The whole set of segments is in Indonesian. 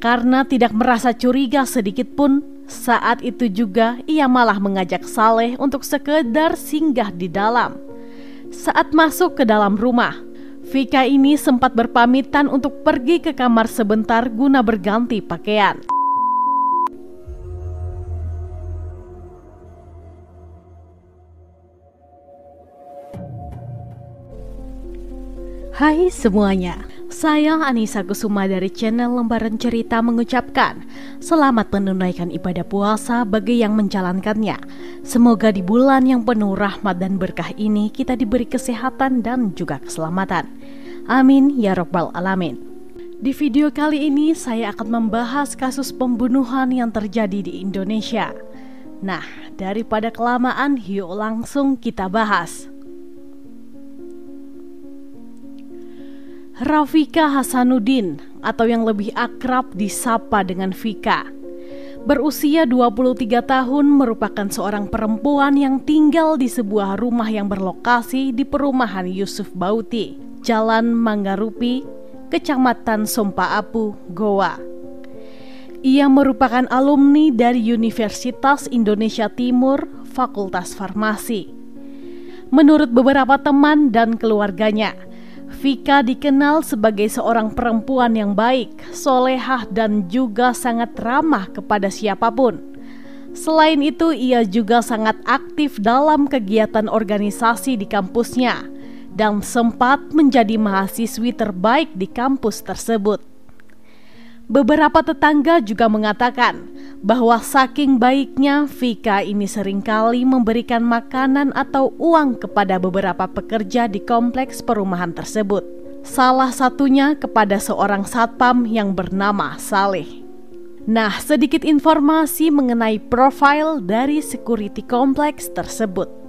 Karena tidak merasa curiga sedikit pun, saat itu juga ia malah mengajak Saleh untuk sekedar singgah di dalam. Saat masuk ke dalam rumah, Vika ini sempat berpamitan untuk pergi ke kamar sebentar guna berganti pakaian. Hai semuanya, saya Anissa Kusuma dari channel Lembaran Cerita mengucapkan selamat menunaikan ibadah puasa bagi yang menjalankannya. Semoga di bulan yang penuh rahmat dan berkah ini kita diberi kesehatan dan juga keselamatan. Amin ya Rabbal Alamin. Di video kali ini saya akan membahas kasus pembunuhan yang terjadi di Indonesia. Nah, daripada kelamaan, yuk langsung kita bahas. Rafika Hasanuddin atau yang lebih akrab disapa dengan Vika, berusia 23 tahun, merupakan seorang perempuan yang tinggal di sebuah rumah yang berlokasi di perumahan Yusuf Bauti, Jalan Manggarupi, Kecamatan Sompaapu, Goa. Ia merupakan alumni dari Universitas Indonesia Timur, Fakultas Farmasi. Menurut beberapa teman dan keluarganya, Vika dikenal sebagai seorang perempuan yang baik, solehah, dan juga sangat ramah kepada siapapun. Selain itu, ia juga sangat aktif dalam kegiatan organisasi di kampusnya dan sempat menjadi mahasiswi terbaik di kampus tersebut. Beberapa tetangga juga mengatakan bahwa saking baiknya Vika ini seringkali memberikan makanan atau uang kepada beberapa pekerja di kompleks perumahan tersebut. Salah satunya kepada seorang satpam yang bernama Saleh. Nah, sedikit informasi mengenai profil dari security kompleks tersebut.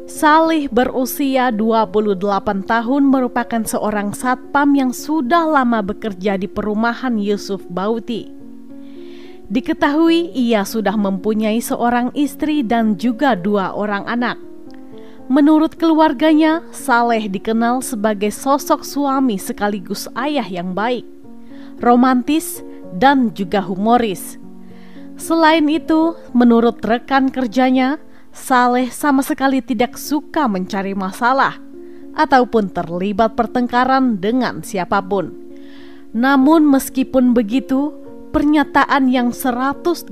Saleh berusia 28 tahun, merupakan seorang satpam yang sudah lama bekerja di perumahan Yusuf Bauti. Diketahui ia sudah mempunyai seorang istri dan juga 2 orang anak. Menurut keluarganya, Saleh dikenal sebagai sosok suami sekaligus ayah yang baik, romantis, dan juga humoris. Selain itu, menurut rekan kerjanya, Saleh sama sekali tidak suka mencari masalah ataupun terlibat pertengkaran dengan siapapun. Namun meskipun begitu, pernyataan yang 180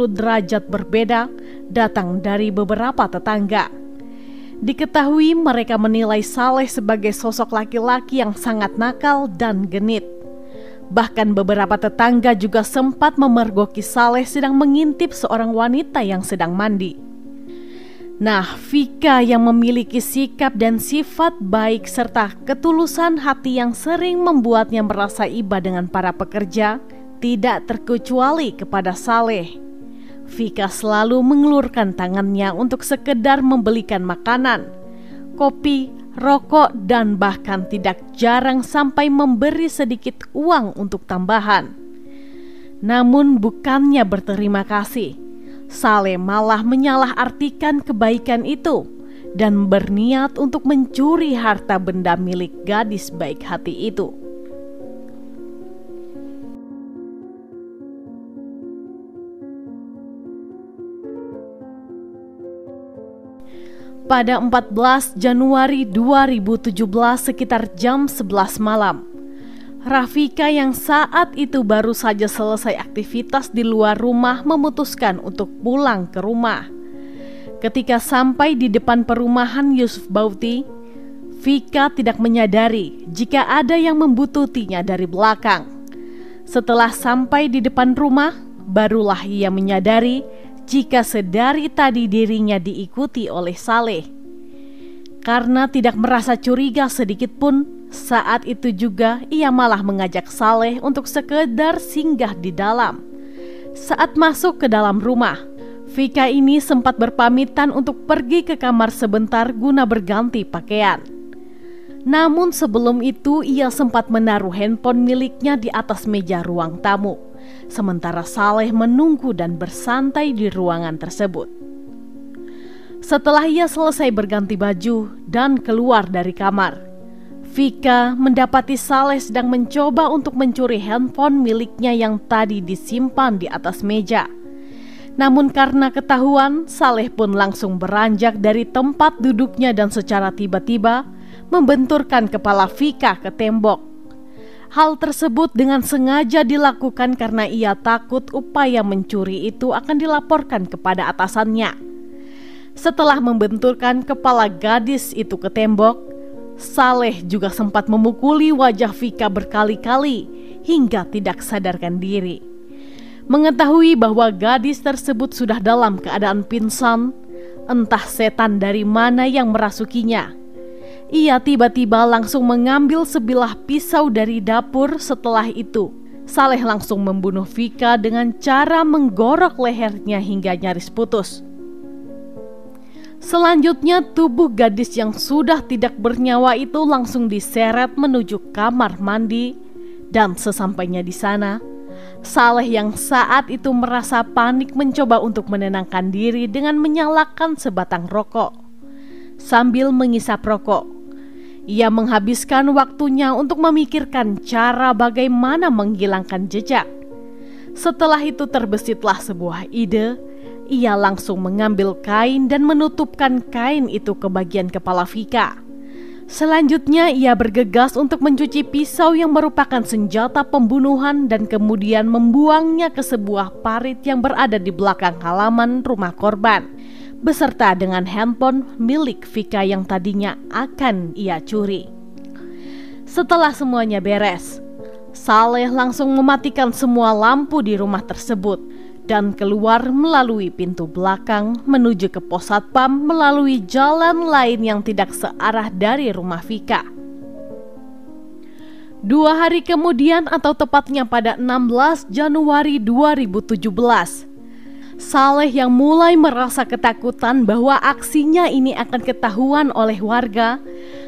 derajat berbeda datang dari beberapa tetangga. Diketahui mereka menilai Saleh sebagai sosok laki-laki yang sangat nakal dan genit. Bahkan beberapa tetangga juga sempat memergoki Saleh sedang mengintip seorang wanita yang sedang mandi. Nah, Vika yang memiliki sikap dan sifat baik serta ketulusan hati yang sering membuatnya merasa iba dengan para pekerja, tidak terkecuali kepada Saleh. Vika selalu mengulurkan tangannya untuk sekedar membelikan makanan, kopi, rokok, dan bahkan tidak jarang sampai memberi sedikit uang untuk tambahan. Namun bukannya berterima kasih, Saleh malah menyalahartikan kebaikan itu dan berniat untuk mencuri harta benda milik gadis baik hati itu. Pada 14 Januari 2017 sekitar jam 11 malam, Rafika yang saat itu baru saja selesai aktivitas di luar rumah memutuskan untuk pulang ke rumah. Ketika sampai di depan perumahan Yusuf Bauti, Vika tidak menyadari jika ada yang membututinya dari belakang. Setelah sampai di depan rumah, barulah ia menyadari jika sedari tadi dirinya diikuti oleh Saleh. Karena tidak merasa curiga sedikit pun, saat itu juga ia malah mengajak Saleh untuk sekedar singgah di dalam. Saat masuk ke dalam rumah, Vika ini sempat berpamitan untuk pergi ke kamar sebentar guna berganti pakaian. Namun sebelum itu ia sempat menaruh handphone miliknya di atas meja ruang tamu, sementara Saleh menunggu dan bersantai di ruangan tersebut. Setelah ia selesai berganti baju dan keluar dari kamar, Vika mendapati Saleh sedang mencoba untuk mencuri handphone miliknya yang tadi disimpan di atas meja. Namun karena ketahuan, Saleh pun langsung beranjak dari tempat duduknya dan secara tiba-tiba membenturkan kepala Vika ke tembok. Hal tersebut dengan sengaja dilakukan karena ia takut upaya mencuri itu akan dilaporkan kepada atasannya. Setelah membenturkan kepala gadis itu ke tembok, Saleh juga sempat memukuli wajah Vika berkali-kali hingga tidak sadarkan diri. Mengetahui bahwa gadis tersebut sudah dalam keadaan pingsan, entah setan dari mana yang merasukinya, ia tiba-tiba langsung mengambil sebilah pisau dari dapur. Setelah itu, Saleh langsung membunuh Vika dengan cara menggorok lehernya hingga nyaris putus. Selanjutnya, tubuh gadis yang sudah tidak bernyawa itu langsung diseret menuju kamar mandi, dan sesampainya di sana, Saleh yang saat itu merasa panik mencoba untuk menenangkan diri dengan menyalakan sebatang rokok. Sambil mengisap rokok, ia menghabiskan waktunya untuk memikirkan cara bagaimana menghilangkan jejak. Setelah itu terbesitlah sebuah ide. Ia langsung mengambil kain dan menutupkan kain itu ke bagian kepala Vika. Selanjutnya ia bergegas untuk mencuci pisau yang merupakan senjata pembunuhan dan kemudian membuangnya ke sebuah parit yang berada di belakang halaman rumah korban, beserta dengan handphone milik Vika yang tadinya akan ia curi. Setelah semuanya beres, Saleh langsung mematikan semua lampu di rumah tersebut dan keluar melalui pintu belakang menuju ke pos satpam melalui jalan lain yang tidak searah dari rumah Vika. 2 hari kemudian, atau tepatnya pada 16 Januari 2017, Saleh yang mulai merasa ketakutan bahwa aksinya ini akan ketahuan oleh warga,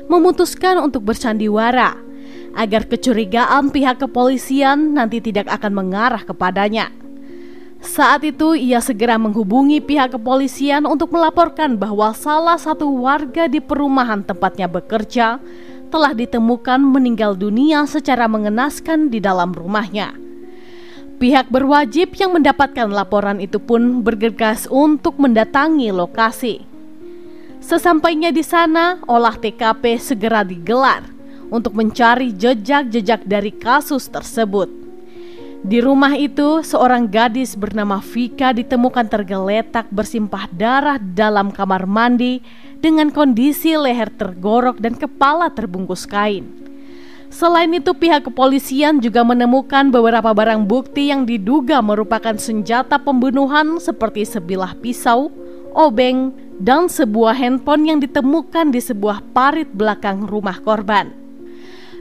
memutuskan untuk bersandiwara agar kecurigaan pihak kepolisian nanti tidak akan mengarah kepadanya. Saat itu ia segera menghubungi pihak kepolisian untuk melaporkan bahwa salah satu warga di perumahan tempatnya bekerja telah ditemukan meninggal dunia secara mengenaskan di dalam rumahnya. Pihak berwajib yang mendapatkan laporan itu pun bergegas untuk mendatangi lokasi. Sesampainya di sana, olah TKP segera digelar untuk mencari jejak-jejak dari kasus tersebut. Di rumah itu, seorang gadis bernama Vika ditemukan tergeletak bersimpah darah dalam kamar mandi dengan kondisi leher tergorok dan kepala terbungkus kain. Selain itu, pihak kepolisian juga menemukan beberapa barang bukti yang diduga merupakan senjata pembunuhan seperti sebilah pisau, obeng, dan sebuah handphone yang ditemukan di sebuah parit belakang rumah korban.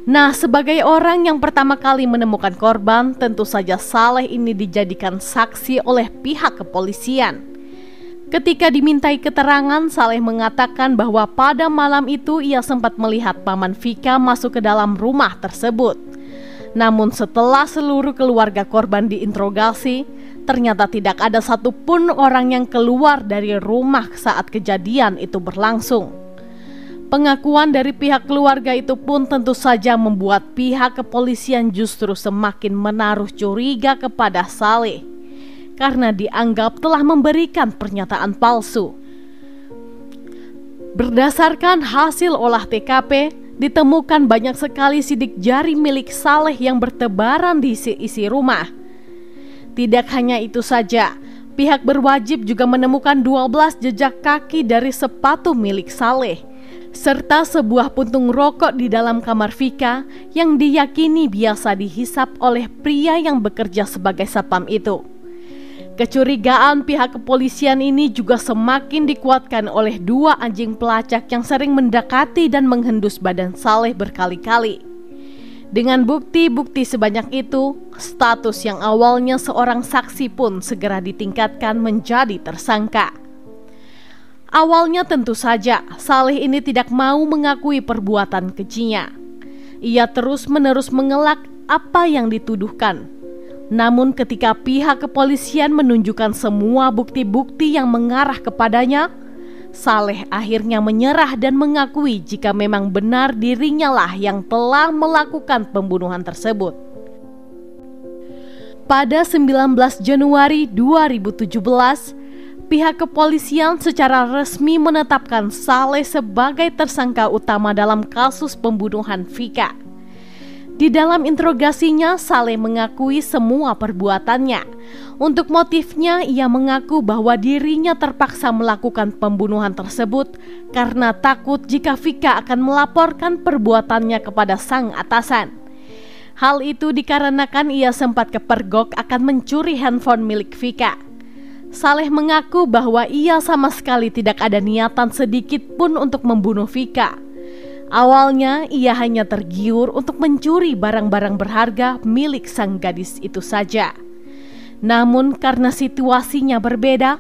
Nah, sebagai orang yang pertama kali menemukan korban, tentu saja Saleh ini dijadikan saksi oleh pihak kepolisian. Ketika dimintai keterangan, Saleh mengatakan bahwa pada malam itu ia sempat melihat paman Vika masuk ke dalam rumah tersebut. Namun setelah seluruh keluarga korban diinterogasi, ternyata tidak ada satupun orang yang keluar dari rumah saat kejadian itu berlangsung. Pengakuan dari pihak keluarga itu pun tentu saja membuat pihak kepolisian justru semakin menaruh curiga kepada Saleh karena dianggap telah memberikan pernyataan palsu. Berdasarkan hasil olah TKP, ditemukan banyak sekali sidik jari milik Saleh yang bertebaran di isi rumah. Tidak hanya itu saja, pihak berwajib juga menemukan 12 jejak kaki dari sepatu milik Saleh serta sebuah puntung rokok di dalam kamar Vika yang diyakini biasa dihisap oleh pria yang bekerja sebagai satpam itu. Kecurigaan pihak kepolisian ini juga semakin dikuatkan oleh 2 anjing pelacak yang sering mendekati dan menghendus badan Saleh berkali-kali. Dengan bukti-bukti sebanyak itu, status yang awalnya seorang saksi pun segera ditingkatkan menjadi tersangka. Awalnya tentu saja Saleh ini tidak mau mengakui perbuatan kejinya. Ia terus-menerus mengelak apa yang dituduhkan. Namun ketika pihak kepolisian menunjukkan semua bukti-bukti yang mengarah kepadanya, Saleh akhirnya menyerah dan mengakui jika memang benar dirinya lah yang telah melakukan pembunuhan tersebut. Pada 19 Januari 2017, pihak kepolisian secara resmi menetapkan Saleh sebagai tersangka utama dalam kasus pembunuhan Vika. Di dalam interogasinya, Saleh mengakui semua perbuatannya. Untuk motifnya, ia mengaku bahwa dirinya terpaksa melakukan pembunuhan tersebut karena takut jika Vika akan melaporkan perbuatannya kepada sang atasan. Hal itu dikarenakan ia sempat kepergok akan mencuri handphone milik Vika. Saleh mengaku bahwa ia sama sekali tidak ada niatan sedikit pun untuk membunuh Vika. Awalnya ia hanya tergiur untuk mencuri barang-barang berharga milik sang gadis itu saja. Namun karena situasinya berbeda,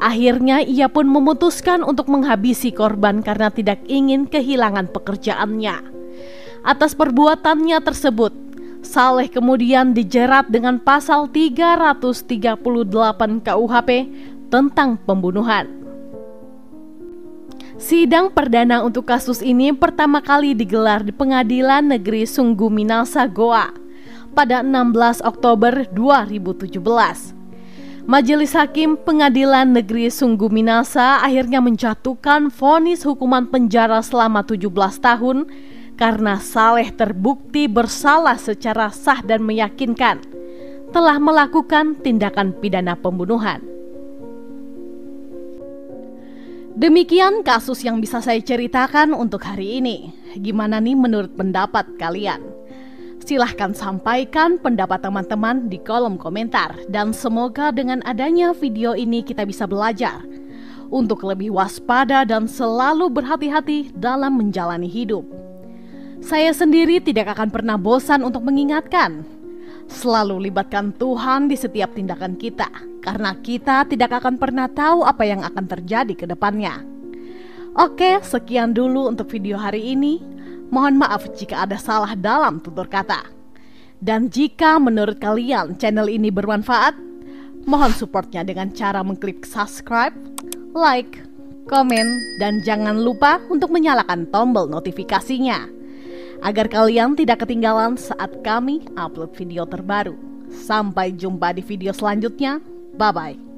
akhirnya ia pun memutuskan untuk menghabisi korban karena tidak ingin kehilangan pekerjaannya. Atas perbuatannya tersebut, Saleh kemudian dijerat dengan pasal 338 KUHP tentang pembunuhan. Sidang perdana untuk kasus ini pertama kali digelar di Pengadilan Negeri Sungguh Minasa, Goa pada 16 Oktober 2017. Majelis Hakim Pengadilan Negeri Sungguh Minasa akhirnya menjatuhkan vonis hukuman penjara selama 17 tahun karena Saleh terbukti bersalah secara sah dan meyakinkan telah melakukan tindakan pidana pembunuhan. Demikian kasus yang bisa saya ceritakan untuk hari ini. Gimana nih menurut pendapat kalian? Silahkan sampaikan pendapat teman-teman di kolom komentar. Dan semoga dengan adanya video ini kita bisa belajar untuk lebih waspada dan selalu berhati-hati dalam menjalani hidup. Saya sendiri tidak akan pernah bosan untuk mengingatkan, selalu libatkan Tuhan di setiap tindakan kita, karena kita tidak akan pernah tahu apa yang akan terjadi ke depannya. Oke, sekian dulu untuk video hari ini. Mohon maaf jika ada salah dalam tutur kata. Dan jika menurut kalian channel ini bermanfaat, mohon supportnya dengan cara mengklik subscribe, like, komen, dan jangan lupa untuk menyalakan tombol notifikasinya, agar kalian tidak ketinggalan saat kami upload video terbaru. Sampai jumpa di video selanjutnya. Bye-bye.